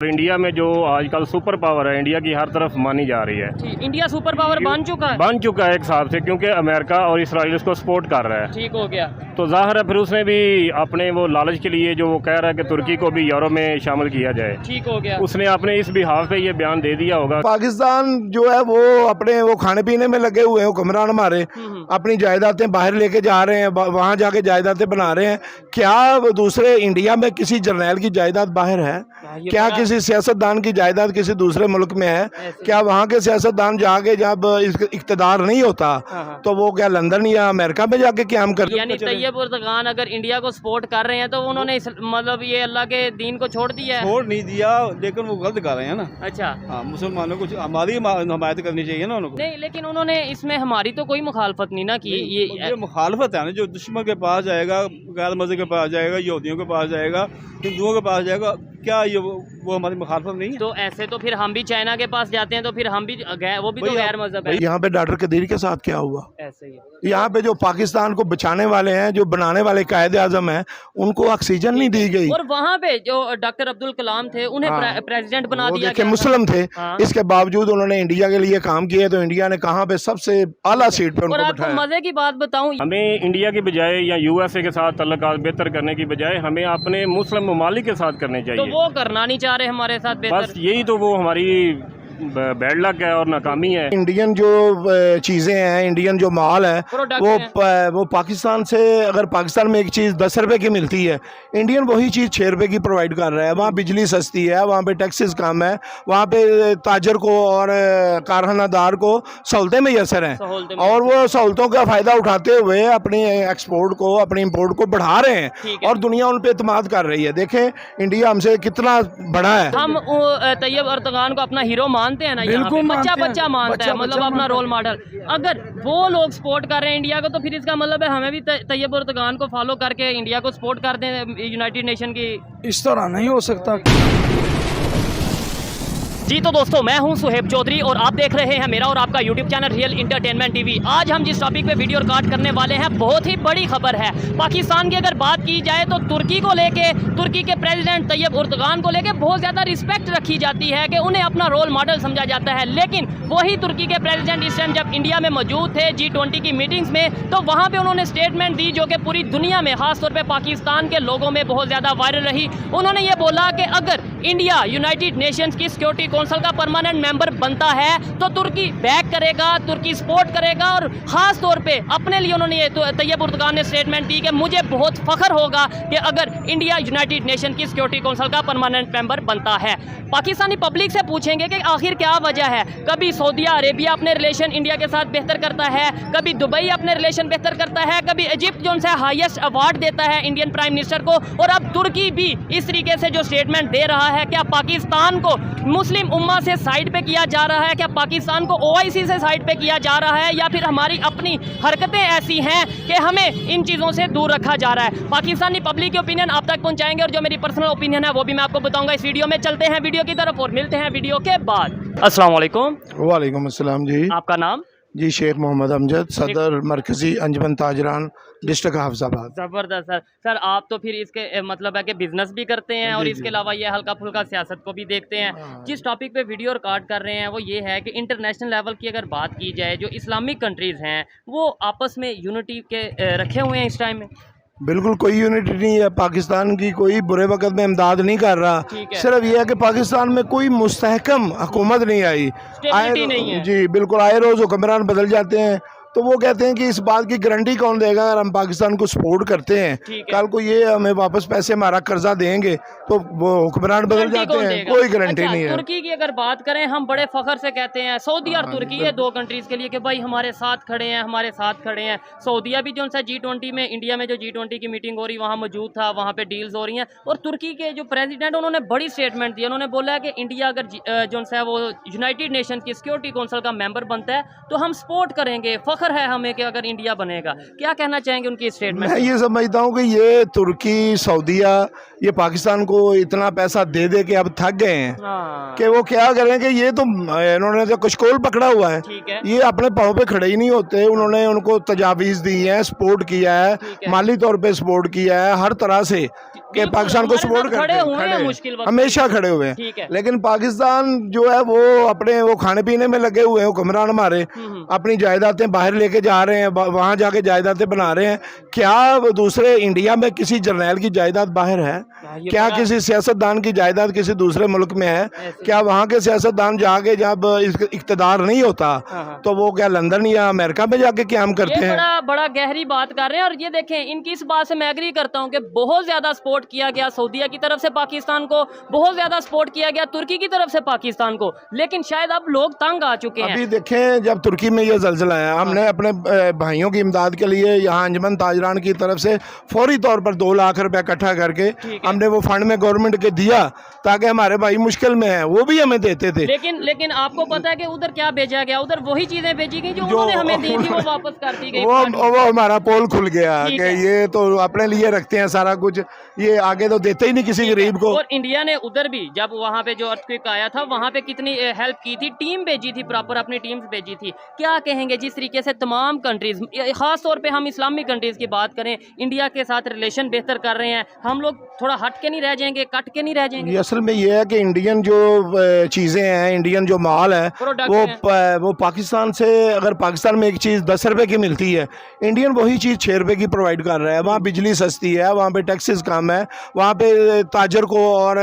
India में जो आजकल सुपर पावर है, इंडिया की हर तरफ मानी जा रही है। इंडिया सुपर पावर बन चुका है एक हिसाब से, क्योंकि अमेरिका और इसराइल उसको सपोर्ट कर रहा है। ठीक हो गया। तो जाहिर है फिर उसने भी अपने वो लालच के लिए जो वो कह रहा है कि तुर्की को भी यूरो में शामिल किया जाए, ठीक हो गया, उसने अपने इस बिहाफ पे ये बयान दे दिया होगा। पाकिस्तान जो है वो अपने वो खाने पीने में लगे हुए हैं, हुक्मरान हमारे अपनी जायदादें बाहर लेके जा रहे हैं, वहाँ जाके जायदादें बना रहे हैं। क्या वो दूसरे इंडिया में किसी जर्नैल की जायदाद बाहर है? क्या किसी सियासतदान की जायदाद किसी दूसरे मुल्क में है? क्या वहाँ के सियासतदान जाके जब इख्तिदार नहीं होता तो वो क्या लंदन या अमेरिका में जाके क्याम कर? यानी तैयब उर्दगान अगर इंडिया को सपोर्ट कर रहे हैं तो उन्होंने मतलब ये अल्लाह के दीन को छोड़ दिया है? छोड़ नहीं दिया, लेकिन वो गलत कर रहे हैं ना। अच्छा, हाँ, मुसलमानों को हमारी हिमायत करनी चाहिए ना उनको। नहीं, लेकिन उन्होंने इसमें हमारी तो कोई मुखालफत नहीं ना की। ये मुखालफत है ना, जो दुश्मन के पास जाएगा, गैर मज़हब के पास जाएगा, यहूदियों के पास जाएगा, हिंदुओं के पास जाएगा, क्या ये वो हमारी मुखालफत नहीं है? तो ऐसे तो फिर हम भी चाइना के पास जाते हैं तो फिर हम भी वो भी तो गैर मजहब है। यहाँ पे डॉक्टर कदीर के साथ क्या हुआ? ऐसे ही यहाँ पे जो पाकिस्तान को बचाने वाले हैं, जो बनाने वाले कायदे आजम हैं, उनको ऑक्सीजन नहीं दी गई। और वहाँ पे जो डॉक्टर अब्दुल कलाम थे उन्हें प्रेसिडेंट बना दिया गया। मुस्लिम थे, इसके बावजूद उन्होंने इंडिया के लिए काम किए, तो इंडिया ने कहाँ पे सबसे आला सीट पे उनको बिठाया। मजे की बात बताऊं, हमें इंडिया की बजाय या यूएसए के साथ तल्लुकात बेहतर करने की बजाय हमें अपने मुस्लिम ममालिक के साथ करने चाहिए। तो वो करना नहीं चाह रहे हमारे साथ बेहतर। बस यही तो वो हमारी बैड लक है और नाकामी है। इंडियन जो चीज़ें हैं, इंडियन जो माल है वो पाकिस्तान से, अगर पाकिस्तान में एक चीज़ 10 रुपए की मिलती है, इंडियन वही चीज़ 6 रुपए की प्रोवाइड कर रहा है। वहाँ बिजली सस्ती है, वहाँ पे टैक्सेस कम है, वहाँ पे ताजर को और कारखानादार को सहूलतें मैसर हैं, और वो सहूलतों का फ़ायदा उठाते हुए अपनी एक्सपोर्ट को, अपनी इम्पोर्ट को बढ़ा रहे हैं और दुनिया उन पर एतमाद कर रही है। देखें इंडिया हमसे कितना बड़ा है। हम तैयब उर्दगान को अपना हीरो मानते हैं ना, बिल्कुल बच्चा मानता है, मतलब अपना रोल मॉडल। अगर वो लोग सपोर्ट कर रहे हैं इंडिया को तो फिर इसका मतलब है हमें भी तैयब उर्दगान को फॉलो करके इंडिया को सपोर्ट कर दें यूनाइटेड नेशन की। इस तरह नहीं हो सकता। जी तो दोस्तों, मैं हूं सुहेब चौधरी और आप देख रहे हैं मेरा और आपका YouTube channel real entertainment TV. आज हम जिस टॉपिक पे वीडियो रिकॉर्ड करने वाले हैं बहुत ही बड़ी खबर है। पाकिस्तान की अगर बात की जाए तो तुर्की को लेके, तुर्की के प्रेसिडेंट तैयब उर्दगान को लेके बहुत ज़्यादा रिस्पेक्ट रखी जाती है कि उन्हें अपना रोल मॉडल समझा जाता है। लेकिन वही तुर्की के प्रेसिडेंट इस टाइम जब इंडिया में मौजूद थे G20 की मीटिंग्स में, तो वहाँ पर उन्होंने स्टेटमेंट दी जो कि पूरी दुनिया में, खासतौर पर पाकिस्तान के लोगों में बहुत ज़्यादा वायरल रही। उन्होंने ये बोला कि अगर इंडिया यूनाइटेड नेशंस की सिक्योरिटी काउंसिल का परमानेंट मेंबर बनता है तो तुर्की बैक करेगा, तुर्की सपोर्ट करेगा। और खास तौर पे अपने लिए उन्होंने ये तैयब उर्दगान ने स्टेटमेंट दी कि मुझे बहुत फख्र होगा कि अगर इंडिया यूनाइटेड नेशन की सिक्योरिटी काउंसिल का परमानेंट मेंबर बनता है। पाकिस्तानी पब्लिक से पूछेंगे कि आखिर क्या वजह है। कभी सऊदी अरेबिया अपने रिलेशन इंडिया के साथ बेहतर करता है, कभी दुबई अपने रिलेशन बेहतर करता है, कभी इजिप्ट जो उनसे हाईएस्ट अवार्ड देता है इंडियन प्राइम मिनिस्टर को, और अब तुर्की भी इस तरीके से जो स्टेटमेंट दे रहा है। क्या पाकिस्तान को मुस्लिम उम्मा से साइड पे किया जा रहा है? क्या पाकिस्तान को OIC से साइड पे किया जा रहा है, या फिर हमारी अपनी हरकतें ऐसी हैं कि हमें इन चीज़ों से दूर रखा जा रहा है? पाकिस्तानी पब्लिक की ओपिनियन आप तक पहुंचाएंगे और जो मेरी पर्सनल ओपिनियन है वो भी मैं आपको बताऊंगा इस वीडियो में। चलते हैं वीडियो की तरफ और मिलते हैं वीडियो के बाद। अस्सलाम वालेकुम। वालेकुम अस्सलाम जी। आपका नाम? जी शेख मोहम्मद अमजद, सदर मरकजी अंजुमन ताजरान, डिस्ट्रिक्ट हाफिजाबाद। जबरदस्त सर। सर आप तो फिर इसके मतलब है कि बिजनेस भी करते हैं और इसके अलावा ये हल्का फुल्का सियासत को भी देखते हैं। जिस टॉपिक पे वीडियो रिकॉर्ड कर रहे हैं वो ये है कि इंटरनेशनल लेवल की अगर बात की जाए, जो इस्लामिक कंट्रीज़ हैं वो आपस में यूनिटी के रखे हुए हैं इस टाइम में? बिल्कुल कोई यूनिटी नहीं है। पाकिस्तान की कोई बुरे वक्त में इमदाद नहीं कर रहा। सिर्फ यह है कि पाकिस्तान में कोई मुस्तहकम हुकूमत नहीं आई, नहीं है। जी बिल्कुल, आए रोज़ हुक्मरान बदल जाते हैं। तो वो कहते हैं कि इस बात की गारंटी कौन देगा अगर हम पाकिस्तान को सपोर्ट करते हैं, कल को ये हमें वापस पैसे हमारा कर्जा देंगे तो वो हुक्मरान बदल जाते हैं, कोई गारंटी नहीं है। तुर्की की अगर बात करें, हम बड़े फख्र से कहते हैं सऊदी और तुर्की ये दो कंट्रीज के लिए कि भाई हमारे साथ खड़े हैं, हमारे साथ खड़े हैं। सऊदिया भी जो सा G20 में, इंडिया में जो G20 की मीटिंग हो रही वहाँ मौजूद था, वहाँ पे डील्स हो रही हैं। और तुर्की के जो प्रेसिडेंट उन्होंने बड़ी स्टेटमेंट दी, उन्होंने बोला है कि इंडिया अगर जो सा वो यूनाइटेड नेशन की सिक्योरिटी काउंसिल का मेंबर बनता है तो हम सपोर्ट करेंगे, फख्र है हमें कि अगर इंडिया बनेगा। क्या कहना चाहेंगे उनकी स्टेटमेंट? मैं ये समझता हूँ कि ये तुर्की, सऊदिया, ये पाकिस्तान को इतना पैसा दे दे के अब थक गए हैं कि वो क्या करेंगे। ये तो इन्होंने तो कशकोल पकड़ा हुआ है, ये अपने पाँव पे खड़े ही नहीं होते। उन्होंने उनको तजावीज़ दी है, सपोर्ट किया है, माली तौर पे सपोर्ट किया है, हर तरह से कि पाकिस्तान को सपोर्ट करते खड़े हैं, हुए हैं खड़े मुश्किल वक्त हमेशा खड़े हुए ठीक है। हैं। लेकिन पाकिस्तान जो है वो अपने वो खाने पीने में लगे हुए हैं, हुक्मरान हमारे अपनी जायदादें बाहर लेके जा रहे हैं, वहाँ जाके जायदादें बना रहे हैं। क्या वो दूसरे इंडिया में किसी जर्नैल की जायदाद बाहर है? ये क्या बड़ा- किसी सियासतदान की जायदाद किसी दूसरे मुल्क में है? क्या वहाँ के सियासतदान जाके जब इक़्तिदार नहीं होता तो वो क्या लंदन या अमेरिका में जाके क्याम करते ये हैं? बड़ा बड़ा गहरी बात कर रहे हैं। और ये देखें, इनकी इस बात से मैं एग्री करता हूँ कि बहुत ज़्यादा सपोर्ट किया गया सऊदीया की तरफ से पाकिस्तान को, बहुत ज़्यादा सपोर्ट किया गया तुर्की की तरफ से पाकिस्तान को, लेकिन शायद अब लोग तंग आ चुके हैं। अभी देखें, जब तुर्की में ये ज़लज़ला आया, हमने अपने भाइयों की इमदाद के लिए यहाँ अंजमन ताजरान की तरफ से फौरी तौर पर 2 लाख रुपए इकट्ठा करके हमने वो फंड में गवर्नमेंट के दिया ताकि हमारे भाई मुश्किल में है, वो भी हमें देते थे। लेकिन आपको पता है कि उधर क्या भेजा गया? उधर वही चीजें भेजी गई जो उन्होंने हमें दी थी, वो वापस कर दी गई। वो हमारा पोल खुल गया ठीक कि है। ये तो अपने लिए रखते हैं सारा कुछ, ये आगे तो देते ही नहीं किसी गरीब को। और इंडिया ने उधर भी जब वहाँ पे जो अर्थक्वेक आया था वहाँ पे कितनी हेल्प की थी, टीम भेजी थी, प्रॉपर अपनी टीम्स भेजी थी। क्या कहेंगे जिस तरीके से तमाम कंट्रीज, खास तौर पे हम इस्लामी कंट्रीज की बात करें, इंडिया के साथ रिलेशन बेहतर कर रहे हैं, हम लोग थोड़ा हट के नहीं रह जाएंगे, कट के नहीं रह जाएंगे? ये असल में ये है कि इंडियन जो चीज़ें हैं, इंडियन जो माल है वो पाकिस्तान से, अगर पाकिस्तान में एक चीज़ 10 रुपए की मिलती है, इंडियन वही चीज़ 6 रुपए की प्रोवाइड कर रहा है। वहाँ बिजली सस्ती है, वहाँ पे टैक्सेस कम है, वहाँ पे ताजर को और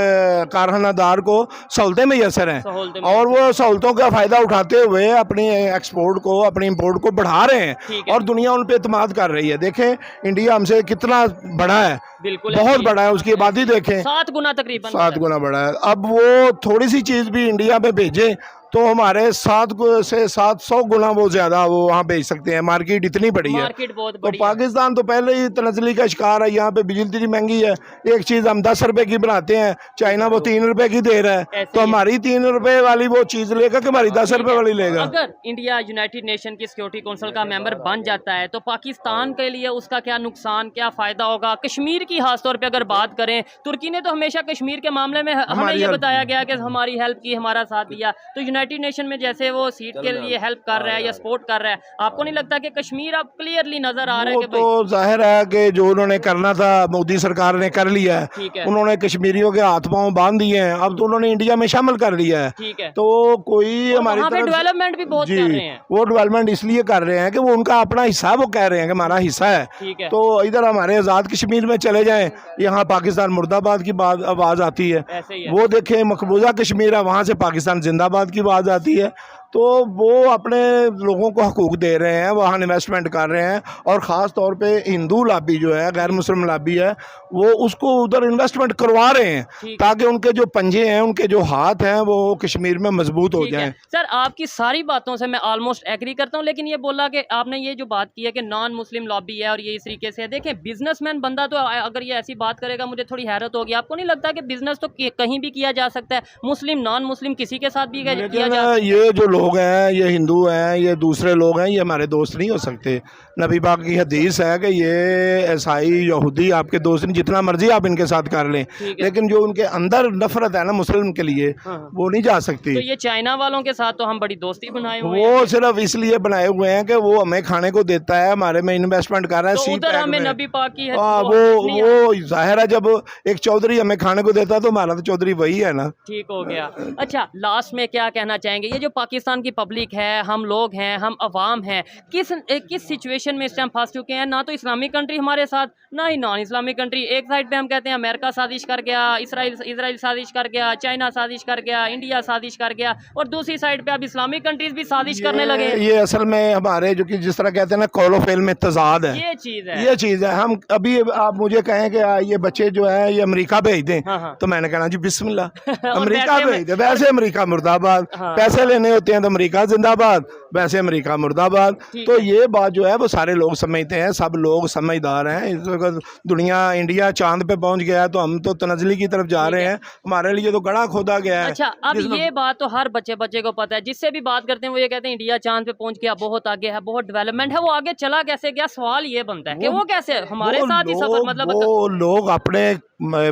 कारखानादार को सहूलतें मैसर हैं, और वो सहूलतों का फ़ायदा उठाते हुए अपनी एक्सपोर्ट को, अपनी इम्पोर्ट को बढ़ा रहे हैं और दुनिया उन पर एतमाद कर रही है। देखें इंडिया हमसे कितना बड़ा है, बिल्कुल बहुत बड़ा है, उसकी आबादी देखें 7 गुना तकरीबन, 7 गुना बड़ा है। अब वो थोड़ी सी चीज़ भी इंडिया में भेजें तो हमारे 7 से 700 गुना वो ज़्यादा वो वहाँ भेज सकते हैं। मार्केट इतनी बड़ी है, मार्केट बहुत तो बड़ी है। पाकिस्तान तो पहले ही तनज़ली का शिकार है। यहाँ पे बिजली इतनी महंगी है, एक चीज़ हम 10 रुपए की बनाते हैं, चाइना वो 3 रुपए की दे रहा है, तो हमारी 3 रुपए वाली वो चीज़ लेगा कि हमारी 10 रुपए वाली लेगा? अगर इंडिया यूनाइटेड नेशन की सिक्योरिटी काउंसिल का मेंबर बन जाता है तो पाकिस्तान के लिए उसका क्या नुकसान, क्या फ़ायदा होगा? कश्मीर की खास तौर पे अगर बात करें, तुर्की ने तो हमेशा कश्मीर के मामले में हमें ये बताया गया कि हमारी हेल्प की, हमारा साथ दिया, तो यूनाइटेड नेशन में जैसे वो सीट के लिए हेल्प कर रहा है या सपोर्ट कर रहा है, आपको नहीं लगता कि कश्मीर अब क्लियरली नजर आ रहा है वो कि तो जाहिर है कि जो उन्होंने करना था मोदी सरकार ने कर लिया है, ठीक है, उन्होंने कश्मीरियों के हाथ पांव बांध दिए हैं, अब तो उन्होंने इंडिया में शामिल कर लिया है। ठीक है, तो कोई हमारी वहाँ पे तरफ डेवलपमेंट भी बहुत कर रहे हैं। वो डेवलपमेंट इसलिए कर रहे हैं कि वो उनका अपना हिस्सा, वो कह रहे हैं कि हमारा हिस्सा है। ठीक है, तो इधर हमारे आज़ाद कश्मीर में चले जाएं, यहाँ पाकिस्तान मुर्दाबाद की बात आवाज़ आती है, ऐसे ही है। वो देखें मकबूजा कश्मीर है, वहाँ से पाकिस्तान जिंदाबाद की आवाज़ आती है। तो वो अपने लोगों को हकूक़ दे रहे हैं, वहाँ इन्वेस्टमेंट कर रहे हैं, और ख़ास तौर पे हिंदू लॉबी जो है, गैर मुस्लिम लॉबी है, वो उसको उधर इन्वेस्टमेंट करवा रहे हैं ताकि उनके जो पंजे हैं, उनके जो हाथ हैं, वो कश्मीर में मजबूत हो जाएं। सर आपकी सारी बातों से मैं ऑलमोस्ट एग्री करता हूँ, लेकिन ये बोला कि आपने ये जो बात की है कि नॉन मुस्लिम लॉबी है और ये इस तरीके से, देखें बिजनेसमैन बंदा तो अगर ये ऐसी बात करेगा मुझे थोड़ी हैरत होगी। आपको नहीं लगता कि बिजनेस तो कहीं भी किया जा सकता है, मुस्लिम नॉन मुस्लिम किसी के साथ भी किया जा सकता है? ये जो लोग हैं, ये हिंदू हैं, ये दूसरे लोग हैं, ये हमारे दोस्त नहीं हो सकते। नबी पाक की हदीस है कि ये ईसाई यहूदी आपके दोस्त नहीं, जितना मर्जी आप इनके साथ कर लें, लेकिन जो उनके अंदर नफरत है ना मुस्लिम के लिए, वो नहीं जा सकती। तो ये चाइना वालों के साथ तो हम बड़ी दोस्ती बनाए हुए हैं, वो सिर्फ इसलिए बनाए हुए हैं कि वो हमें खाने को देता है, हमारे में इन्वेस्टमेंट कर रहा है, तो उधर हमें नबी पाक की वो जाहिर है जब एक चौधरी हमें खाने को देता है तो हमारा तो चौधरी वही है ना। ठीक हो गया। अच्छा, लास्ट में क्या कहना चाहेंगे, ये जो पाकिस्तान की पब्लिक है, हम लोग हैं, हम अवाम हैं, किस सिचुएशन में इस टाइम फंस चुके हैं? ना तो इस्लामिक कंट्री हमारे साथ, ना ही नॉन इस्लामिक कंट्री। एक साइड पे हम कहते हैं अमेरिका साजिश कर गया, इसराइल साजिश कर गया, चाइना साजिश कर गया, इंडिया साजिश कर गया, और दूसरी साइड पे अब इस्लामिक कंट्रीज भी साजिश करने लगे। ये असल में हमारे जो कि जिस तरह कहते हैं ना कौलो फेल में तजाद है, ये चीज़ है। हम अभी आप मुझे कहें कि ये बच्चे जो है ये अमेरिका भेज दें, तो मैंने कहना जी बिस्मिल्लाह अमेरिका भेज दे। वैसे अमेरिका मुर्दाबाद, पैसे लेने होते हैं तो अमेरिका जिंदाबाद, वैसे अमेरिका मुर्दाबाद। तो ये बात जो है वो सारे लोग समझते हैं, सब लोग समझदार हैं। इस वक्त दुनिया, इंडिया चांद पे पहुंच गया है तो हम तो तनज़ली की तरफ जा रहे हैं, हमारे लिए तो गड़ा खोदा गया है। अच्छा, अब ये बात तो हर बच्चे को पता है, जिससे भी बात करते हैं वो ये कहते हैं इंडिया चांद पे पहुंच गया, बहुत आगे है, बहुत डेवलपमेंट है। वो आगे चला कैसे गया, सवाल ये बनता है कि वो कैसे हमारे साथ ही सफर, मतलब वो लोग अपने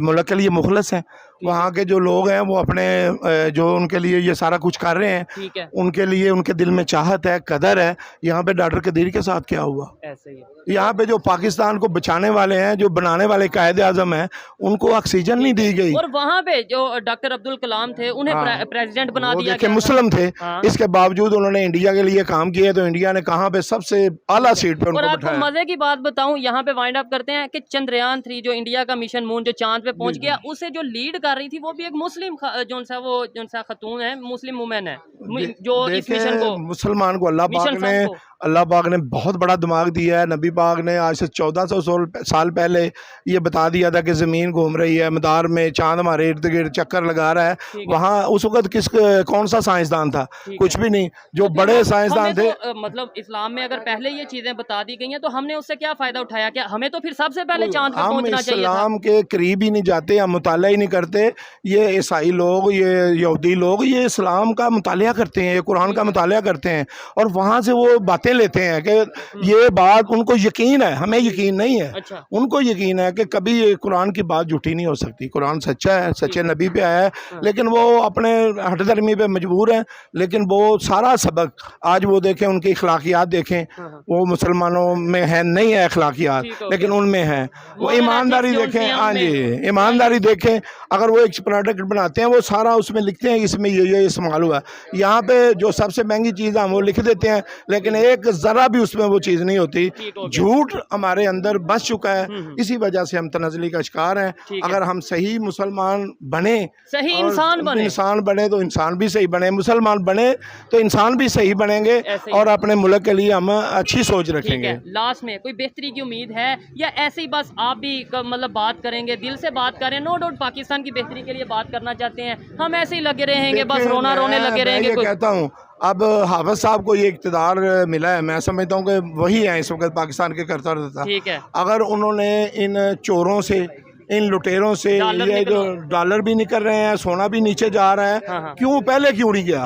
मुल्क के लिए मुखलस हैं, वहाँ के जो लोग हैं वो अपने जो उनके लिए ये सारा कुछ कर रहे हैं, ठीक है, उनके लिए उनके दिल में चाहत चाहत है, कदर है। यहाँ पे डॉक्टर कदीर के साथ क्या हुआ? ऐसे ही है। यहाँ पे जो पाकिस्तान को बचाने वाले हैं, जो बनाने वाले कायद आजम हैं, उनको ऑक्सीजन नहीं दी गई। और वहाँ पे जो डॉक्टर अब्दुल कलाम थे उन्हें हाँ। प्रेसिडेंट बना वो दिया देखे गया था। मुस्लिम थे, हाँ। इसके बावजूद उन्होंने इंडिया के लिए काम किया, तो इंडिया ने कहाँ पे सबसे आला सीट पे और उनको आपको बैठाया। मजे की बात बताऊं, यहाँ पे वाइंड अप करते हैं कि चंद्रयान 3 जो इंडिया का मिशन मून जो चांद पे पहुंच गया, उसे जो लीड कर रही थी वो भी एक मुस्लिम जो सा खतून है, मुस्लिम वुमेन है जो इस देखें, मिशन को मुसलमान को अल्लाह पाक मिशन ने को। अल्लाह पाक ने बहुत बड़ा दिमाग दिया है। नबी पाक ने आज से 1400 साल पहले ये बता दिया था कि ज़मीन घूम रही है मदार में, चांद हमारे इर्द गिर्द चक्कर लगा रहा है। वहाँ उस वक्त कौन सा साइंसदान था? कुछ भी नहीं। जो तो बड़े फिर साइंसदान हमें थे, तो, मतलब इस्लाम में अगर पहले ये चीजें बता दी गई हैं तो हमने उससे क्या फायदा उठाया? क्या हमें तो फिर सबसे पहले चांद पे हम पहुंचना चाहिए था? इस्लाम के करीब ही नहीं जाते, हम मुताला ही नहीं करते। ये ईसाई लोग, ये यहूदी लोग, ये इस्लाम का मुतालिया करते हैं, ये कुरान का मुतालिया करते हैं, और वहाँ से वो बातें लेते हैं कि ये बात उनको यकीन है, हमें यकीन नहीं है। अच्छा। उनको यकीन है कि कभी ये कुरान की बात झूठी नहीं हो सकती। कुरान सच्चा है, सच्चे नबी पे आया है, लेकिन वो अपने हठधर्मी पे मजबूर हैं। लेकिन वो सारा सबक आज वो देखें, उनकी इखलाकियात देखें, वो मुसलमानों में है नहीं है इखलाकियात, लेकिन उनमें है। वो ईमानदारी देखें, हाँ जी, ईमानदारी देखें। अगर वो एक प्रोडक्ट बनाते हैं, वो सारा उसमें लिखते हैं इसमें ये इस्तेमाल हुआ। यहाँ पे जो सबसे महंगी चीज़ है हम वो लिख देते हैं, लेकिन एक ज़रा भी उसमें वो चीज़ नहीं होती। झूठ हमारे अंदर बस चुका है, इसी वजह से हम तनज़ली का शिकार हैं। अगर हम सही मुसलमान बने, सही और इंसान बने तो इंसान भी सही बने, मुसलमान बने तो इंसान भी सही बनेंगे, और अपने मुल्क के लिए हम अच्छी सोच रखेंगे। लास्ट में कोई बेहतरी की उम्मीद है या ऐसे ही बस आप भी मतलब बात करेंगे, दिल से बात करें? नो डाउट पाकिस्तान की बेहतरी के लिए बात करना चाहते हैं, हम ऐसे ही लगे रहेंगे, बस रोने लगे रहेंगे? कहता हूँ अब हाफिज साहब को ये इक़्तिदार मिला है, मैं समझता हूँ कि वही है इस वक्त पाकिस्तान के करता रहता। ठीक है। अगर उन्होंने इन चोरों से, इन लुटेरों से, ये जो डॉलर भी निकल रहे हैं, सोना भी नीचे जा रहा है, क्यों पहले क्यों नहीं गया?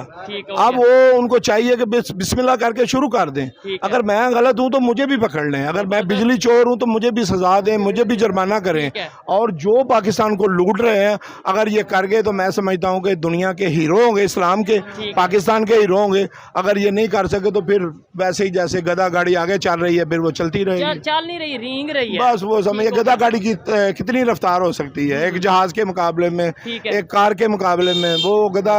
अब वो उनको चाहिए कि बिस्मिल्लाह करके शुरू कर दें। अगर मैं गलत हूँ तो मुझे भी पकड़ लें, अगर मैं बिजली चोर हूँ तो मुझे भी सजा दें, मुझे भी जुर्माना करें। और जो पाकिस्तान को लूट रहे हैं, अगर ये कर गए तो मैं समझता हूँ कि दुनिया के हीरो होंगे, इस्लाम के, पाकिस्तान के हीरो होंगे। अगर ये नहीं कर सके तो फिर वैसे ही जैसे गधा गाड़ी आगे चल रही है, फिर वो चलती रहेगी, चल नहीं रही, रेंग रही है। बस वो समझिए गधा गाड़ी की कितनी रफ्तार हो सकती है? एक जहाज के मुकाबले में, एक कार के मुकाबले में, वो गधा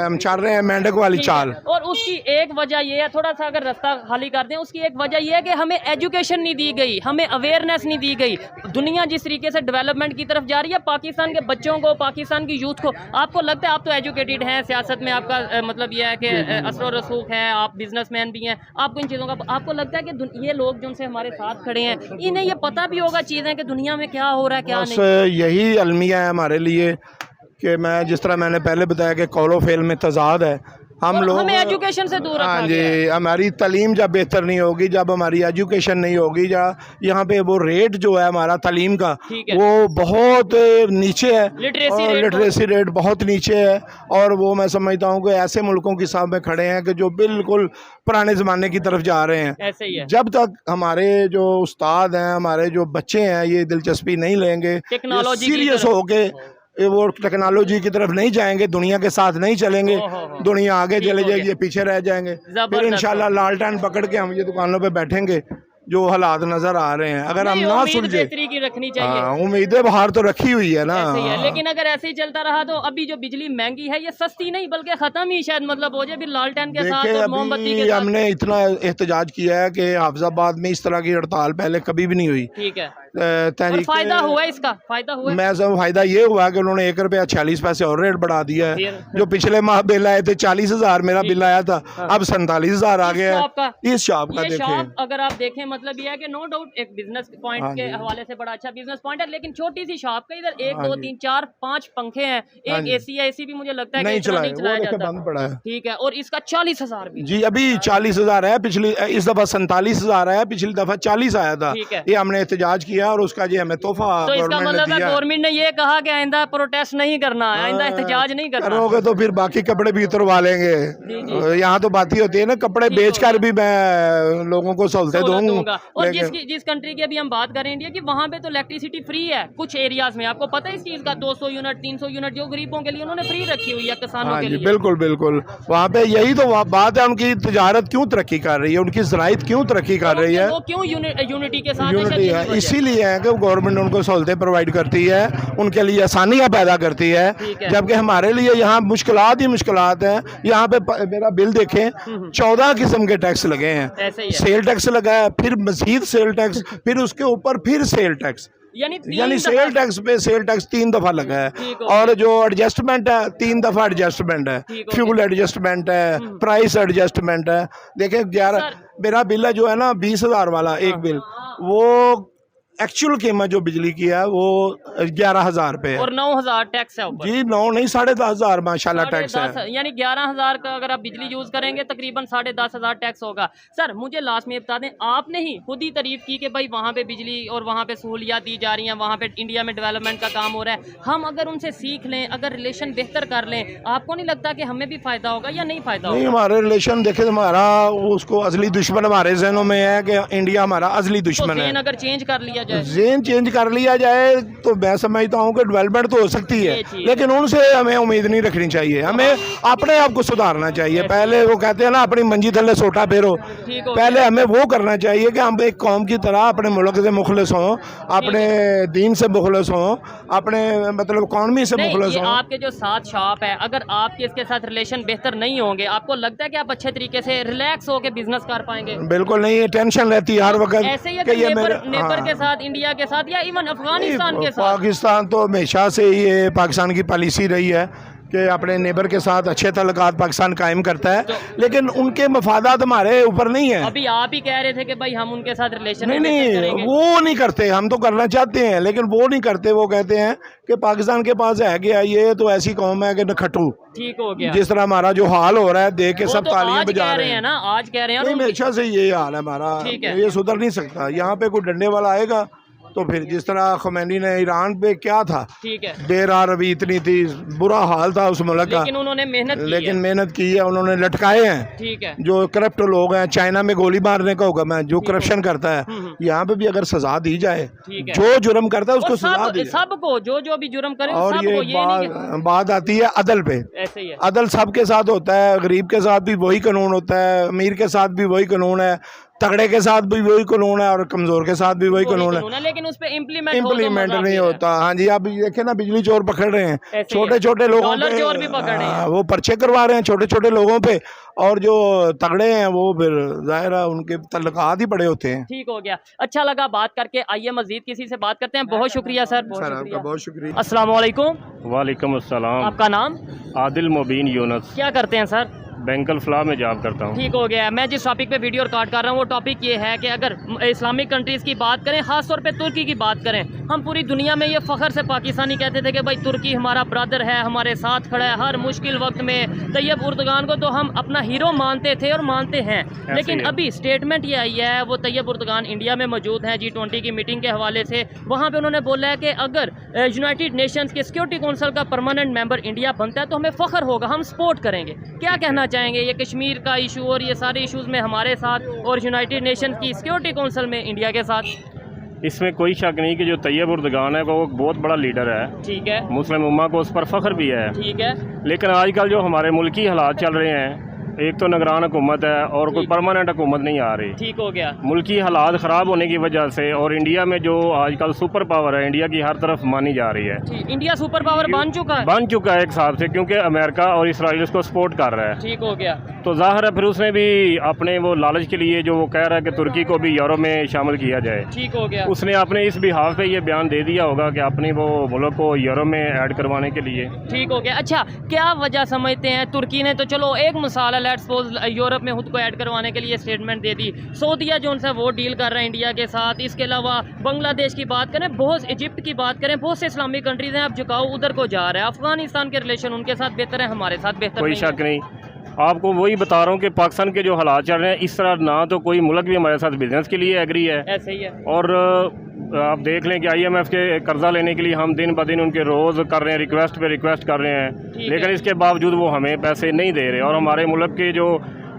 हम चल रहे हैं मेंढक वाली चाल। और उसकी एक वजह ये है, थोड़ा सा अगर रास्ता खाली कर दें, उसकी एक वजह ये है कि हमें एजुकेशन नहीं दी गई, हमें अवेयरनेस नहीं दी गई। दुनिया जिस तरीके से डेवलपमेंट की तरफ जा रही है, पाकिस्तान के बच्चों को, पाकिस्तान की यूथ को, आपको लगता है, आप तो एजुकेटेड हैं, सियासत में आपका मतलब ये है कि असर और रसूख है, आप बिजनेसमैन भी हैं, आपको इन चीज़ों का आपको लगता है कि ये लोग जिनसे हमारे साथ खड़े हैं, इन्हें ये पता भी होगा चीज़ें कि दुनिया में क्या हो रहा है, क्या नहीं? यही अलमिया है हमारे लिए कि मैं जिस तरह मैंने पहले बताया कि कौलो फेल में तजाद है। हम लोग हमें एजुकेशन से दूर रखा हाँ गया है। जी, हमारी तालीम जब बेहतर नहीं होगी, जब हमारी एजुकेशन नहीं होगी, यहाँ पे वो रेट जो है हमारा तालीम का, वो बहुत नीचे है, लिटरेसी रेट बहुत नीचे है। और वो मैं समझता हूँ कि ऐसे मुल्कों के सामने खड़े हैं कि जो बिल्कुल पुराने ज़माने की तरफ जा रहे हैं। ऐसे ही है। जब तक हमारे जो उस्ताद हैं, हमारे जो बच्चे हैं, ये दिलचस्पी नहीं लेंगे, सीरियस हो के वो टेक्नोलॉजी की तरफ नहीं जाएंगे, दुनिया के साथ नहीं चलेंगे, दुनिया आगे चले जाएगी, ये पीछे रह जाएंगे। फिर इंशाल्लाह लालटेन पकड़ के हम ये दुकानों पे बैठेंगे जो हालात नजर आ रहे हैं। अगर हम ना सुलझे, की रखनी चाहिए, उम्मीदें बाहर तो रखी हुई है ना। लेकिन अगर ऐसे ही चलता रहा तो अभी जो बिजली महंगी है, ये सस्ती नहीं बल्कि खत्म ही शायद मतलब हो जाए। फिर लालटेन के साथ और मोमबत्ती के साथ हमने इतना एहतजाज किया है कि हाफिजाबाद में इस तरह की हड़ताल पहले कभी भी नहीं हुई। ठीक है। फायदा हुआ इसका? फायदा हुआ, मैं सब फायदा ये हुआ कि उन्होंने 1 रुपया 46 पैसे और रेट बढ़ा दिया है। जो पिछले माह बिल आए थे 40,000 मेरा बिल आया था, अब 47,000 आ गया है इस शॉप का। देखें, अगर आप देखें मतलब ये है कि नो डाउट एक बिजनेस पॉइंट के हवाले से बड़ा अच्छा बिजनेस पॉइंट है, लेकिन छोटी सी शॉप का इधर 1 2 3 4 5 पंखे हैं, एक एसी है, एसी भी मुझे लगता है नहीं चलाया जाता, बंद पड़ा है। ठीक है। और इसका 40,000 भी जी, अभी 40,000 है, पिछली इस दफा 47,000 है, पिछली दफा 40 आया था। ये हमने एहतजाज किया और उसका जी हमें तोहफा तो इसका मतलब है गवर्नमेंट ने ये कहा कि आइंदा प्रोटेस्ट नहीं करना, आइंदा एहतजाज नहीं करना। करोगे तो फिर बाकी कपड़े भी उतरवा लेंगे। यहाँ तो बात ही होती है ना, कपड़े बेचकर भी मैं लोगों को सहूलतें दूँ, दूंगा। और जिस कंट्री की अभी हम बात करें इंडिया की, वहाँ पे तो इलेक्ट्रिसिटी फ्री है कुछ एरियाज में, आपको पता है इस चीज़ का? 200 यूनिट 300 यूनिट जो गरीबों के लिए उन्होंने फ्री रखी हुई है, किसानों के लिए। बिल्कुल बिल्कुल, वहाँ पे यही तो बात है, उनकी तजारत क्यों तरक्की कर रही है, उनकी ज़राइत क्यों तरक्की कर रही है, वो क्यों यूनिटी के साथ यूनिटी है। इसीलिए है कि गवर्नमेंट उनको सहूलतें प्रोवाइड करती है, उनके लिए आसानियाँ पैदा करती है, जबकि हमारे लिए यहाँ मुश्किलात ही मुश्किलात हैं। यहाँ पे मेरा बिल देखें, 14 किस्म के टैक्स लगे हैं। सेल टैक्स लगा है, फिर मजीद सेल टैक्स, फिर उसके ऊपर फिर सेल टैक्स, यानी सेल टैक्स पे सेल टैक्स 3 दफा लगा है। और जो एडजस्टमेंट है 3 दफा एडजस्टमेंट है, फ्यूल एडजस्टमेंट है, प्राइस एडजस्टमेंट है। देखें 11 मेरा बिल है जो है ना 20,000 वाला एक बिल, वो एक्चुअल कीमत जो बिजली की है वो 11,000 पे है और 9,000 टैक्स है ऊपर। जी 9 नहीं 10,500 माशाल्लाह टैक्स है, यानी 11,000 का अगर आप बिजली यूज करेंगे तकरीबन 10,500 टैक्स होगा। सर मुझे लास्ट में बता दें, आपने ही खुद ही तारीफ की कि भाई वहाँ पे बिजली और वहाँ पे सहूलियात दी जा रही हैं, वहाँ पे इंडिया में डेवलपमेंट का काम हो रहा है। हम अगर उनसे सीख लें, अगर रिलेशन बेहतर कर लें, आपको नहीं लगता कि हमें भी फायदा होगा या नहीं फायदा होगा? नहीं, हमारे रिलेशन देखे हमारा उसको असली दुश्मन हमारे जहनों में है कि इंडिया हमारा असली दुश्मन है। अगर चेंज कर लिया जाए, जेन चेंज कर लिया जाए तो मैं समझता हूँ कि डेवलपमेंट तो हो सकती है, लेकिन उनसे हमें उम्मीद नहीं रखनी चाहिए। हमें अपने आप को सुधारना चाहिए। पहले वो कहते हैं ना अपनी मंजी थले सोटा फेरो, पहले हमें वो करना चाहिए कि हम एक कौम की तरह अपने मुल्क से मुखलिस हों, अपने दीन से मुखलिस हों, अपने मतलब इकॉनमी से मुखलिस हों। आपके जो साथ शॉप है, अगर आपके इसके साथ रिलेशन बेहतर नहीं होंगे, आपको लगता है कि आप अच्छे तरीके से रिलैक्स होकर बिजनेस कर पाएंगे? बिल्कुल नहीं, टेंशन रहती है हर वक्त। ऐसे ही नेबर के साथ, इंडिया के साथ या इवन अफगानिस्तान के साथ? पाकिस्तान तो हमेशा से ये पाकिस्तान की पॉलिसी रही है कि अपने नेबर के साथ अच्छे तल्लुकात पाकिस्तान कायम करता है, लेकिन उनके मफादात हमारे ऊपर नहीं है। अभी आप ही कह रहे थे कि भाई हम उनके साथ रिलेशन नहीं, वो नहीं करते, हम तो करना चाहते हैं लेकिन वो नहीं करते। वो कहते हैं कि पाकिस्तान के पास है क्या, ये तो ऐसी कौम है कि नखटू। ठीक हो गया, जिस तरह हमारा जो हाल हो रहा है देख के सब तालियां बजा रहे हैं ना, आज कह रहे हैं हमेशा से ये हाल है हमारा, ये सुधर नहीं सकता। यहाँ पे कोई डंडे वाला आएगा तो फिर जिस तरह खुमैनी ने ईरान पे क्या था, ठीक है, डेरा रवि इतनी थी, बुरा हाल था उस मुल्क का, लेकिन उन्होंने मेहनत की है, उन्होंने लटकाए हैं। ठीक है, जो करप्ट लोग हैं, चाइना में गोली मारने का हुक्म है, जो करप्शन करता है, यहाँ पे भी अगर सजा दी जाए, जो जुर्म करता है उसको सजा दी, सबको जो भी जुर्म करे। और ये बात आती है अदल पे, अदल सबके साथ होता है, गरीब के साथ भी वही कानून होता है, अमीर के साथ भी वही कानून है, तगड़े के साथ भी वही कानून है और कमजोर के साथ भी वही कानून है, लेकिन उस पे इम्प्लीमेंट नहीं होता। हाँ जी, आप देखे ना बिजली चोर पकड़ रहे हैं, छोटे छोटे लोगों पे वो पर्चे करवा रहे हैं छोटे छोटे लोगों पे, और जो तगड़े हैं वो फिर जाहिर है उनके तल्लुकात ही बड़े होते हैं। ठीक हो गया, अच्छा लगा बात करके। आइए मजीद किसी से बात करते हैं। बहुत शुक्रिया सर, बहुत शुक्रिया। अस्सलाम वालेकुम। वालेकुम अस्सलाम। आपका नाम? आदिल मुबीन यूनुस। क्या करते हैं सर? बैंकल फ्ला में जॉब करता हूँ। ठीक हो गया। मैं जिस टॉपिक पे वीडियो रिकॉर्ड कर रहा हूँ वो टॉपिक ये है कि अगर इस्लामिक कंट्रीज़ की बात करें, ख़ास तौर पे तुर्की की बात करें, हम पूरी दुनिया में ये फ़ख्र से पाकिस्तानी कहते थे कि भाई तुर्की हमारा ब्रदर है, हमारे साथ खड़ा है हर मुश्किल वक्त में। तैयब उर्दगान को तो हम अपना हीरो मानते थे और मानते हैं, लेकिन अभी स्टेटमेंट ये आई है, वो तैयब उर्दगान इंडिया में मौजूद हैं G20 की मीटिंग के हवाले से। वहाँ पर उन्होंने बोला है कि अगर यूनाइटेड नेशंस के सिक्योरिटी काउंसिल का परमानेंट मेंबर इंडिया बनता है तो हमें फ़ख्र होगा, हम सपोर्ट करेंगे। क्या कहना चाहेंगे? ये कश्मीर का इशू और ये सारे इश्यूज में हमारे साथ और यूनाइटेड नेशन की सिक्योरिटी काउंसिल में इंडिया के साथ, इसमें कोई शक नहीं कि जो तैयब उर्दगान है वो बहुत बड़ा लीडर है। ठीक है, मुस्लिम उम्मा को उस पर फख्र भी है। ठीक है, लेकिन आजकल जो हमारे मुल्की हालात चल रहे हैं, एक तो निगरान हुकूमत है और कोई परमानेंट हुकूमत नहीं आ रही। ठीक हो गया। मुल्की हालात ख़राब होने की वजह से, और इंडिया में जो आजकल सुपर पावर है, इंडिया की हर तरफ मानी जा रही है। इंडिया सुपर पावर बन चुका है एक हिसाब से, क्योंकि अमेरिका और इसराइल उसको सपोर्ट कर रहा है। ठीक हो गया। तो जाहिर है फिर उसने भी अपने वो लालच के लिए जो वो कह रहा है कि तुर्की को भी यूरो में शामिल किया जाए। ठीक हो गया। उसने अपने इस बिहाफ पे ये बयान दे दिया होगा कि अपने वो मुल्क को यूरो में ऐड करवाने के लिए। ठीक हो गया। अच्छा, क्या वजह समझते हैं? तुर्की ने तो चलो एक मिसाल है, लेट्स सपोज यूरोप में खुद को ऐड करवाने के लिए स्टेटमेंट दे दी। सऊदीया जो उनसे वो डील कर रहा है इंडिया के साथ। इसके अलावा बांग्लादेश की बात करें, बहुत इजिप्ट की बात करें, बहुत से इस्लामिक कंट्रीज हैं, अब झुकाव उधर को जा रहा है। अफगानिस्तान के रिलेशन उनके साथ बेहतर है, हमारे साथ बेहतर कोई शक नहीं। आपको वही बता रहा हूँ कि पाकिस्तान के जो हालात चल रहे हैं, इस तरह ना तो कोई मुल्क भी हमारे साथ बिजनेस के लिए एग्री है, ऐसे ही है। और आप देख लें कि IMF के कर्जा लेने के लिए हम दिन ब दिन उनके रोज़ कर रहे हैं, रिक्वेस्ट पे रिक्वेस्ट कर रहे हैं, लेकिन इसके बावजूद वो हमें पैसे नहीं दे रहे। और हमारे मुल्क के जो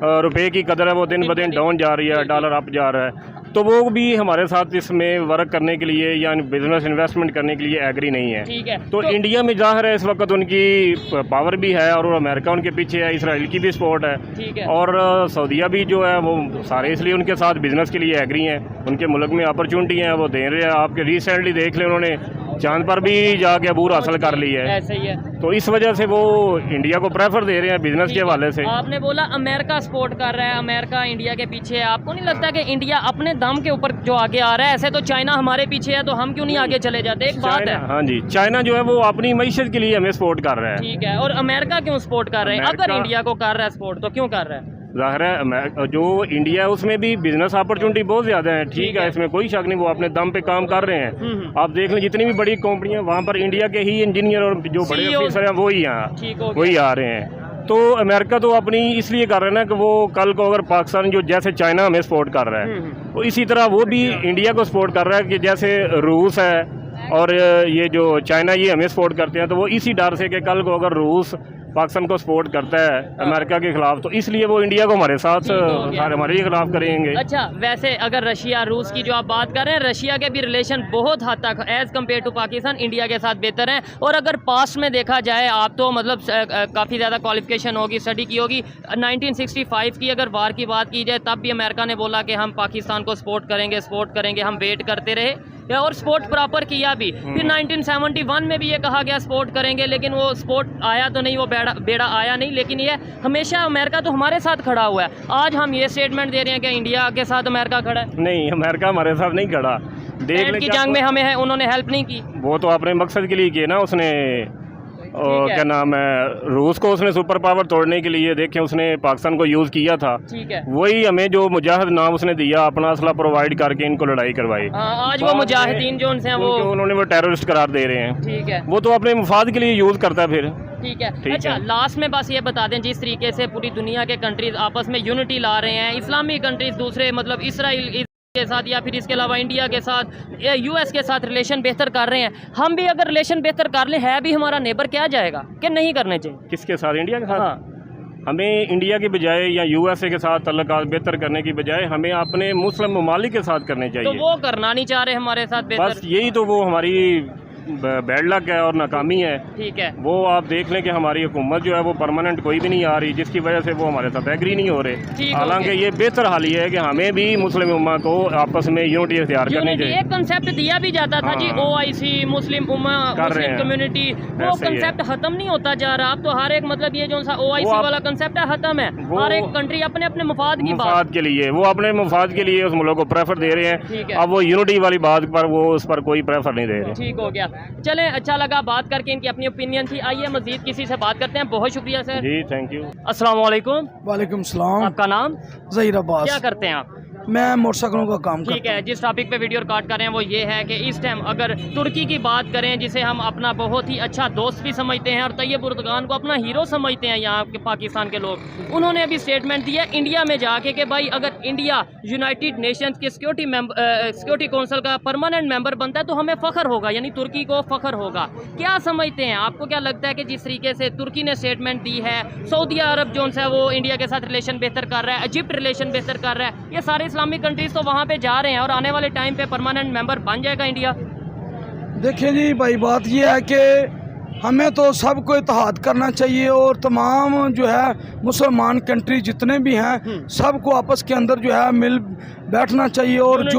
रुपए की कदर है वो दिन ब दिन डाउन जा रही है, डॉलर अप जा रहा है। तो वो भी हमारे साथ इसमें वर्क करने के लिए या बिजनेस इन्वेस्टमेंट करने के लिए एग्री नहीं है। ठीक है, तो इंडिया में जाहिर है इस वक्त उनकी पावर भी है और अमेरिका उनके पीछे है, इसराइल की भी सपोर्ट है, ठीक है, और सऊदीया भी जो है वो सारे इसलिए उनके साथ बिजनेस के लिए एग्री हैं। उनके मुल्क में अपॉर्चुनिटी हैं वो दे रहे हैं। आपके रिसेंटली देख लें उन्होंने चांद पर भी जाके अबूर हासिल कर ली है। ऐसे ही है। तो इस वजह से वो इंडिया को प्रेफर दे रहे हैं बिजनेस के हवाले से। आपने बोला अमेरिका सपोर्ट कर रहा है, अमेरिका इंडिया के पीछे है। आपको नहीं लगता कि इंडिया अपने दम के ऊपर जो आगे आ रहा है? ऐसे तो चाइना हमारे पीछे है, तो हम क्यों नहीं आगे चले जाते? एक बात है। हाँ जी, चाइना जो है वो अपनी मईशत के लिए हमें सपोर्ट कर रहा है। ठीक है, और अमेरिका क्यों सपोर्ट कर रहे हैं? अगर इंडिया को कर रहा है सपोर्ट तो क्यों कर रहा है? जाहिर है जो इंडिया है उसमें भी बिजनेस अपॉर्चुनिटी बहुत ज़्यादा है। ठीक है, इसमें कोई शक नहीं, वो अपने दम पे काम कर रहे हैं। आप देख लें जितनी भी बड़ी कंपनियां वहाँ पर इंडिया के ही इंजीनियर और जो बड़े ऑफिसर हैं वही आ रहे हैं। तो अमेरिका तो अपनी इसलिए कर रहे हैं ना कि वो कल को अगर पाकिस्तान जो जैसे चाइना हमें सपोर्ट कर रहा है तो इसी तरह वो भी इंडिया को सपोर्ट कर रहा है कि जैसे रूस है और ये जो चाइना ये हमें सपोर्ट करते हैं। तो वो इसी डर से कि कल को अगर रूस पाकिस्तान को सपोर्ट करता है अमेरिका के खिलाफ तो इसलिए वो इंडिया को हमारे साथ हमारे ही खिलाफ करेंगे। अच्छा, वैसे अगर रशिया रूस की जो आप बात कर रहे हैं, रशिया के भी रिलेशन बहुत हद तक as compared to Pakistan India के साथ बेहतर हैं। और अगर पास्ट में देखा जाए, आप तो मतलब काफ़ी ज़्यादा क्वालिफिकेशन होगी, स्टडी की होगी, 1965 की अगर वार की बात की जाए तब भी अमेरिका ने बोला कि हम पाकिस्तान को सपोर्ट करेंगे, हम वेट करते रहे और सपोर्ट प्रॉपर किया भी। फिर 1971 में भी ये कहा गया सपोर्ट करेंगे, लेकिन वो सपोर्ट आया तो नहीं, वो बेड़ा आया नहीं। लेकिन ये हमेशा अमेरिका तो हमारे साथ खड़ा हुआ है। आज हम ये स्टेटमेंट दे रहे हैं कि इंडिया के साथ अमेरिका खड़ा है। नहीं, अमेरिका हमारे साथ नहीं खड़ा। देख की जंग में हमें उन्होंने हेल्प नहीं की। वो तो अपने मकसद के लिए किए ना उसने। और क्या नाम है, रूस को उसने सुपर पावर तोड़ने के लिए देखें उसने पाकिस्तान को यूज़ किया था। ठीक है, वही हमें जो मुजाहिद नाम उसने दिया अपना असला प्रोवाइड करके इनको लड़ाई करवाई। आज वो मुजाहिदीन जो उनसे वो उन्होंने वो टेररिस्ट करार दे रहे हैं। ठीक है, वो तो अपने मुफाद के लिए यूज़ करता है फिर। ठीक है। अच्छा, लास्ट में बस ये बता दें, जिस तरीके से पूरी दुनिया के कंट्रीज आपस में यूनिटी ला रहे हैं, इस्लामी कंट्रीज दूसरे मतलब इसराइल के साथ या फिर इसके अलावा इंडिया के साथ, यूएस के साथ रिलेशन बेहतर कर रहे हैं, हम भी अगर रिलेशन बेहतर कर लें, है भी हमारा नेबर, क्या जाएगा कि नहीं करने चाहिए? किसके साथ? इंडिया के साथ। हाँ, हमें इंडिया के बजाय या यूएसए के साथ तल्लुकात बेहतर करने की बजाय हमें अपने मुस्लिम ममालिक के साथ करने चाहिए। तो वो करना नहीं चाह रहे हमारे साथ बेहतर। बस यही तो वो हमारी बैड लक है और नाकामी है। ठीक है, वो आप देख लें कि हमारी हुकूमत जो है वो परमानेंट कोई भी नहीं आ रही, जिसकी वजह से वो हमारे साथ एग्री नहीं हो रहे। हालांकि ये बेहतर हाल ये है कि हमें भी मुस्लिम उम्मा को आपस में यूनिटी इख्तियार करनी चाहिए। एक कंसेप्ट दिया भी जाता था जी, OIC मुस्लिम उम्मा मुस्लिम कम्युनिटी, वो कंसेप्ट खत्म नहीं होता जा रहा। अब तो हर एक मतलब ये जो सा OIC वाला कंसेप्ट है खत्म है। हर एक कंट्री अपने अपने मुफाद की बात के लिए, वो अपने मुफाद के लिए उस मुल्क को प्रेफर दे रहे हैं। अब वो यूनिटी वाली बात पर वो उस पर कोई प्रेफर नहीं दे रहे। ठीक हो गया, चलें, अच्छा लगा बात करके, इनकी अपनी ओपिनियन थी। आइए मजीद किसी से बात करते हैं। बहुत शुक्रिया सर जी, थैंक यू। अस्सलाम वालेकुम। वालेकुम सलाम। आपका नाम? ज़हीर अब्बास। क्या करते हैं आप? मैं मोटरसाइकिलों का काम ठीक है। जिस टॉपिक पे वीडियो रिकॉर्ड कर रहे हैं वो ये है कि इस टाइम अगर तुर्की की बात करें, जिसे हम अपना बहुत ही अच्छा दोस्त भी समझते हैं और तैयब उर्दगान को अपना हीरो समझते हैं यहाँ के पाकिस्तान के लोग, उन्होंने अभी स्टेटमेंट दिया इंडिया में जाके कि भाई अगर इंडिया यूनाइटेड नेशंस के सिक्योरिटी काउंसिल का परमानेंट मेंबर बनता है तो हमें फ़ख्र होगा, यानी तुर्की को फ़ख्र होगा। क्या समझते हैं? आपको क्या लगता है कि जिस तरीके से तुर्की ने स्टेटमेंट दी है, सऊदी अरब जो है वो इंडिया के साथ रिलेशन बेहतर कर रहा है, इजिप्ट रिलेशन बेहतर कर रहा है, ये सारे इस्लामिक कंट्रीज तो वहाँ पे जा रहे हैं और आने वाले टाइम पे परमानेंट मेंबर बन जाएगा इंडिया? देखिए जी भाई, बात ये है कि हमें तो सबको इत्तेहाद करना चाहिए और तमाम जो है मुसलमान कंट्री जितने भी हैं सबको आपस के अंदर जो है मिल बैठना चाहिए। और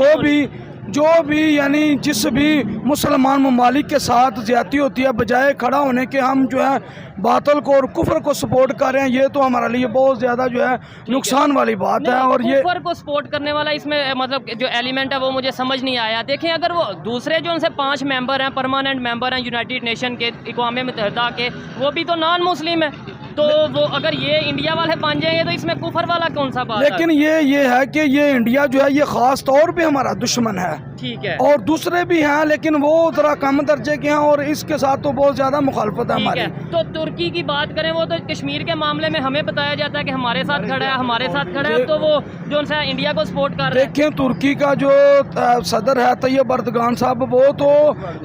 जो भी यानी जिस भी मुसलमान ममालिक के साथ ज़्यादती होती है, बजाय खड़ा होने के हम जो है बातल को और कुफर को सपोर्ट कर रहे हैं, ये तो हमारे लिए बहुत ज़्यादा जो है नुकसान वाली बात है। और ये कुफर को सपोर्ट करने वाला इसमें मतलब जो एलिमेंट है वो मुझे समझ नहीं आया। देखें, अगर वो दूसरे जो उनसे 5 मेंबर हैं, परमानेंट मेंबर हैं यूनाइटेड नेशन के, अक़वाम मुत्तहिदा के, वो भी तो नॉन मुस्लिम है, तो वो अगर ये इंडिया वाले बन जाएंगे तो इसमें कुफर वाला कौन सा बात है? लेकिन ये है कि ये इंडिया जो है ये ख़ास तौर पे हमारा दुश्मन है। ठीक है। और दूसरे भी हैं लेकिन वो जरा कम दर्जे के हैं, और इसके साथ तो बहुत ज़्यादा मुखालफत है ठीक हमारी। है। तो तुर्की की बात करें, वो तो कश्मीर के मामले में हमें बताया जाता है कि हमारे साथ खड़ा है, हमारे साथ खड़ा है, तो वो जो सा इंडिया को सपोर्ट कर रहे हैं। देखें तुर्की का जो सदर है तैयब अर्दगान साहब, वो तो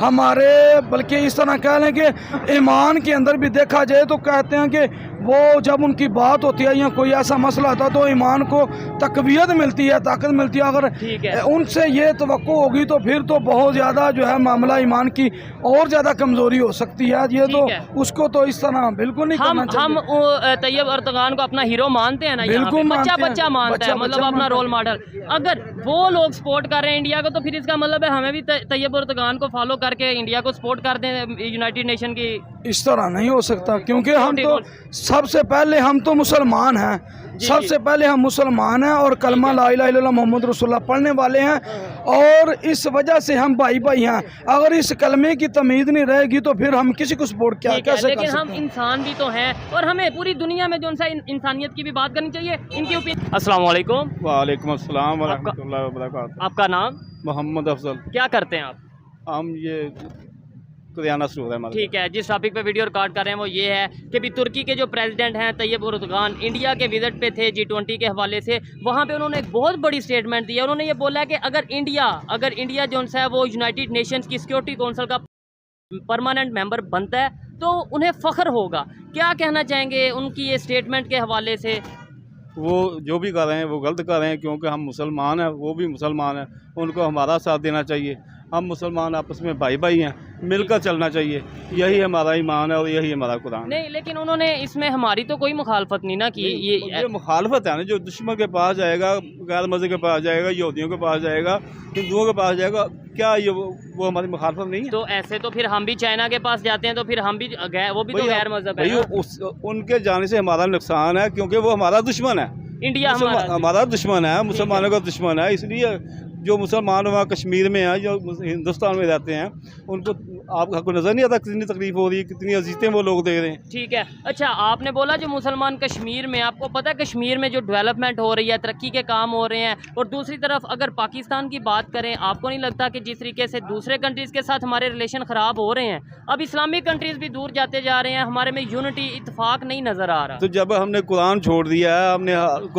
हमारे बल्कि इस तरह कह लें कि ईमान के अंदर भी देखा जाए तो कहते हैं कि वो जब उनकी बात होती है या कोई ऐसा मसला होता है तो ईमान को तकवीयत मिलती है, ताकत मिलती है। अगर ठीक है। उनसे ये तवक्को होगी तो फिर तो बहुत ज़्यादा जो है मामला ईमान की और ज़्यादा कमज़ोरी हो सकती है। ये तो है। उसको तो इस तरह बिल्कुल नहीं करना हम चाहिए। तैयब अर्दगान को अपना हीरो मानते हैं ना, यहाँ बिल्कुल पे मानते हैं। बच्चा मानता है, बच्चा मतलब अपना मानता रोल है। मॉडल। अगर वो लोग सपोर्ट कर रहे हैं इंडिया को, तो फिर इसका मतलब है हमें भी तैयब अर्दगान को फॉलो करके इंडिया को सपोर्ट कर दें यूनाइटेड नेशन की। इस तरह नहीं हो सकता, क्योंकि हम तो सबसे पहले हम तो मुसलमान हैं, सबसे पहले हम मुसलमान हैं और कलमा ला इलाहा इल्लल्लाह मोहम्मद रसूलुल्लाह पढ़ने वाले हैं, और इस वजह से हम भाई भाई हैं। अगर इस कलमे की तमीज़ नहीं रहेगी तो फिर हम किसी को सपोर्ट ठीक है, कैसे कर लेकिन हम सकते हैं। इंसान भी तो हैं, और हमें पूरी दुनिया में जो इंसानियत की भी बात करनी चाहिए। इनकी ओपिनियन। अस्सलाम वालेकुम। वालेकुम अस्सलाम वरहमतुल्लाहि वबरकातुहू। आपका नाम? मोहम्मद अफजल। क्या करते हैं आप? हम ये किराना स्टोर है हमारा। ठीक है। जिस टॉपिक पे वीडियो रिकॉर्ड कर रहे हैं वो ये है कि अभी तुर्की के जो प्रेसिडेंट हैं तैयब अर्दगान इंडिया के विजिट पे थे G20 के हवाले से। वहाँ पे उन्होंने एक बहुत बड़ी स्टेटमेंट दी है। उन्होंने ये बोला है कि अगर इंडिया जो है वो यूनाइटेड नेशंस की सिक्योरिटी काउंसिल का परमानेंट मेंबर बनता है तो उन्हें फ़ख्र होगा। क्या कहना चाहेंगे उनकी ये स्टेटमेंट के हवाले से? वो जो भी कर रहे हैं वो गलत कर रहे हैं, क्योंकि हम मुसलमान हैं, वो भी मुसलमान हैं, उनको हमारा साथ देना चाहिए। हम मुसलमान आपस में भाई भाई हैं, मिलकर चलना चाहिए। यही हमारा ईमान है और यही हमारा कुरान है। नहीं, लेकिन उन्होंने इसमें हमारी तो कोई मुखालफत नहीं ना की। ये मुखालफत है ना, जो दुश्मन के पास जाएगा, गैर मज़हब के पास जाएगा, यहूदियों के पास जाएगा, हिंदुओं के पास जाएगा, क्या ये वो हमारी मुखालफत नहीं है? तो ऐसे तो फिर हम भी चाइना के पास जाते हैं तो फिर हम भी वो भी तो गैर मजहब है ना? उनके जाने से हमारा नुकसान है, क्योंकि वो हमारा दुश्मन है। इंडिया हमारा दुश्मन है, मुसलमानों का दुश्मन है। इसलिए जो मुसलमान वहाँ कश्मीर में हैं, जो हिंदुस्तान में रहते हैं, उनको आपको नज़र नहीं आता कितनी तकलीफ हो रही है, कितनी अजीज़ें वो लोग दे रहे हैं। ठीक है। अच्छा, आपने बोला जो मुसलमान कश्मीर में, आपको पता है कश्मीर में जो डेवलपमेंट हो रही है, तरक्की के काम हो रहे हैं, और दूसरी तरफ अगर पाकिस्तान की बात करें, आपको नहीं लगता कि जिस तरीके से दूसरे कंट्रीज़ के साथ हमारे रिलेशन ख़राब हो रहे हैं, अब इस्लामिक कंट्रीज़ भी दूर जाते जा रहे हैं, हमारे में यूनिटी इत्तेफाक नहीं नज़र आ रहा? तो जब हमने कुरान छोड़ दिया है, हमने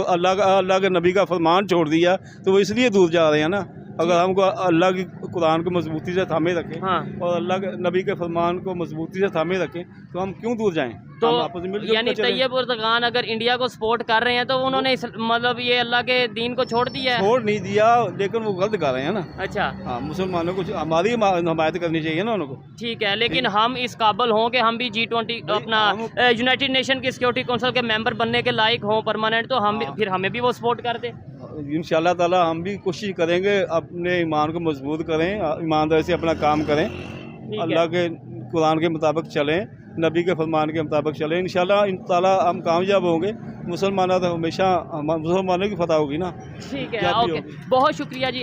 अल्लाह के नबी का फरमान छोड़ दिया, तो वो इसलिए दूर जा रहे हैं ना। अगर हमको अल्लाह की कुरान को मजबूती से थामे रखें, हाँ। और अल्लाह के नबी के फरमान को मजबूती से थामे रखें, तो हम क्यों दूर जाएं? तो हम आपस में मिलकर यानी चलें। तैयब अर्दगान अगर इंडिया को सपोर्ट कर रहे हैं तो उन्होंने मतलब ये अल्लाह के दीन को छोड़ दिया है? छोड़ नहीं दिया, लेकिन वो गलत कर रहे हैं ना। अच्छा, हाँ, मुसलमानों को हमारी हिमायत करनी चाहिए ना उनको। ठीक है। लेकिन हम इस काबिल हों कि हम भी G20 अपना यूनाइटेड नेशन की सिक्योरिटी काउंसिल के मेंबर बनने के लायक हों परमानेंट, तो हम फिर हमें भी वो सपोर्ट कर दें। इंशाल्लाह ताला हम भी कोशिश करेंगे, अपने ईमान को मजबूत करें, ईमानदारी से अपना काम करें, अल्लाह के कुरान के मुताबिक चलें, नबी के फरमान के मुताबिक चलें। इंशाल्लाह ताला हम कामयाब होंगे। मुसलमानों तो हमेशा मुसलमानों की फतह होगी ना। ठीक है, ओके, बहुत शुक्रिया जी।